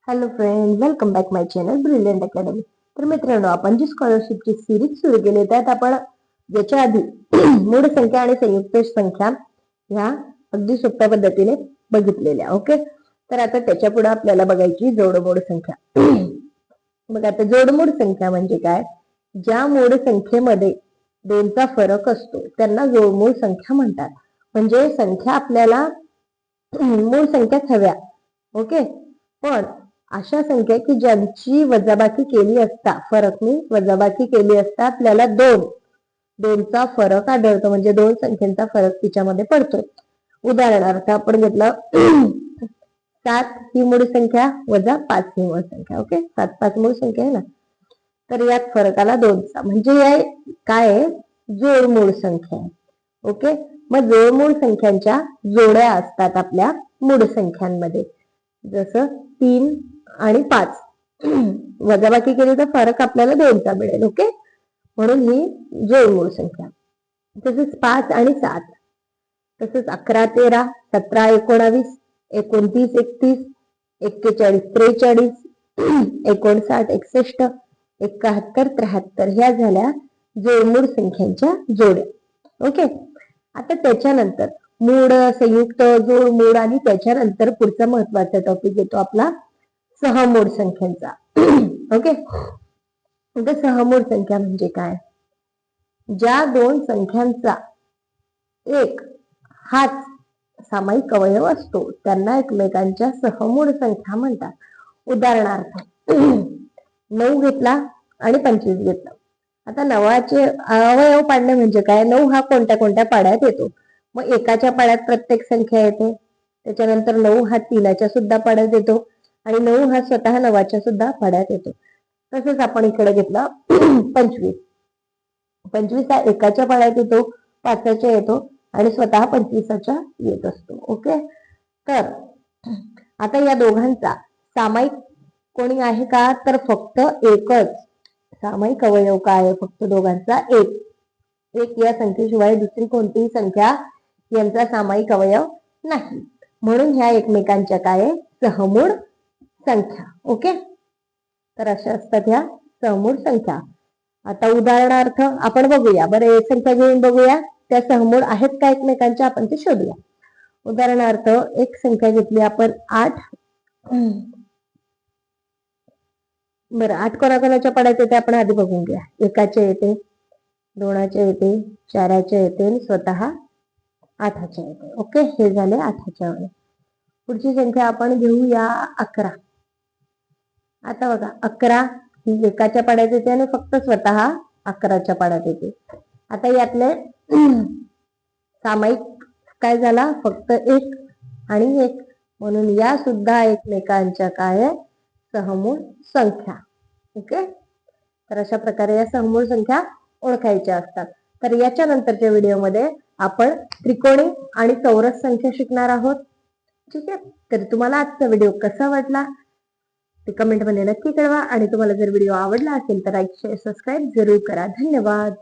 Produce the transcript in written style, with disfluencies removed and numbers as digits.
Hello friend, welcome back माय channel brilliant academy. तर मित्रांनो, आपण जी स्कॉलरशिपची सिरीज सुरू केली त्यात आपण याच्या आधी मूळ संख्या आणि संयुक्त संख्या ह्या अगदी सोप्या पद्धतीने बघितलेल्या. ओके, तर आता त्याच्या पुढे आपल्याला बघायची जोडमोड संख्या. मग आता जोडमोड संख्या म्हणजे काय? ज्या मोड संख्येमध्ये दोनचा फरक असतो त्यांना जोडमोड संख्या म्हणतात. म्हणजे संख्या आपल्याला मूळ संख्याच हव्या. ओके, पण अशा संख्या की ज्यांची वजाबाकी केली असता, फरकनी वजाबाकी केली असता आपल्याला दोनचा फरक आढळतो. म्हणजे दोन संख्यांचा फरक तिच्यामध्ये पडतो. उदाहरणार्थ आपण घेतलं 7 ही मूळ संख्या वजा 5 ही मूळ संख्या. ओके, 7 5 मूळ संख्या आहे ना, तर यात फरक आला 2चा. म्हणजे या काय आहे? जोडमूळ संख्या आहे. ओके, मग जोडमूळ संख्यांच्या जोड्या असतात आपल्या मूळ संख्यांमध्ये. जसं 3 आणि 5 वजाबाकी केली तर फरक आपल्याला 2चा मिळेल. ओके, म्हणून ही जोडमूळ संख्या. तसेच 5 आणि 7, तसंच 11 13, 17 19, 29 31, 41 43, 59 61, 71 73 ह्या झाल्या जोडमूळ संख्यांच्या जोड्या. ओके, आता त्याच्यानंतर मूळ, संयुक्त, जोडमूळ आणि त्याच्यानंतर पुढचा महत्वाचा टॉपिक येतो आपला सहमूळ संख्यांचा. ओके, आता सहमूळ संख्या म्हणजे काय? ज्या दोन संख्यांचा एक हाच सामायिक अवयव असतो त्यांना एकमेकांच्या सहमूळ संख्या म्हणतात. उदाहरणार्थ 9 घेतला आणि 25 घेतला. आता 9चे अवयव पाडणे म्हणजे काय? 9 हा कोणत्या कोणत्या पाड्यात येतो? मग एकाच्या पाड्यात प्रत्येक संख्या येते. त्याच्यानंतर 9 हा 3च्या सुद्धा पाड्यात येतो आणि 9 हा स्वतः 9च्या सुद्धा पाड्यात येतो. तसंच आपण इकडे घेतला 25. 25 हा एकाच्या पाड्यात येतो, 5च्या येतो आणि स्वतः 25च्या येत असतो. ओके, तर आता या दोघांचा सामायिक कोणी आहे का? तर फक्त एकच. सामायिक अवयव काय आहे? फक्त दोघांचा एक. एक या संख्येशिवाय दुसरी कोणतीही संख्या यांचा सामायिक अवयव नाही. म्हणून ह्या एकमेकांच्या काय? सहमूळ संख्या. ओके, तर अशा असतात ह्या सहमूळ संख्या. आता उदाहरणार्थ आपण बघूया. बरं, एक संख्या घेऊन बघूया त्या सहमूळ आहेत का एकमेकांच्या, आपण ते शोधूया. उदाहरणार्थ एक संख्या घेतली आपण 8. बरं, 8 कोणाकोणाच्या पाड्यात येते आपण आधी बघून घ्या. एकाच्या येते, 2च्या येते, 4च्या येते आणि स्वतः 8च्या येते. ओके, हे झाले 8च्या वेळे. पुढची संख्या आपण घेऊया 11. आता बघा, 11 ही एकाच्या पाड्यात येते आणि फक्त स्वतः 11च्या पाड्यात येते. आता यातले सामायिक काय झाला? फक्त 1 आणि 1. म्हणून या सुद्धा एकमेकांच्या काय? सहमूळ संख्या. ओके, तर अशा प्रकारे या सहमूळ संख्या ओळखायच्या असतात. तर याच्या नंतरच्या व्हिडिओमध्ये आपण त्रिकोणी आणि चौरस संख्या शिकणार आहोत. ठीक आहे, तर तुम्हाला आजचा व्हिडिओ कसा वाटला ते कमेंटमध्ये नक्की कळवा आणि तुम्हाला जर व्हिडिओ आवडला असेल तर लाईक, शेअर, सबस्क्राईब जरूर करा. धन्यवाद.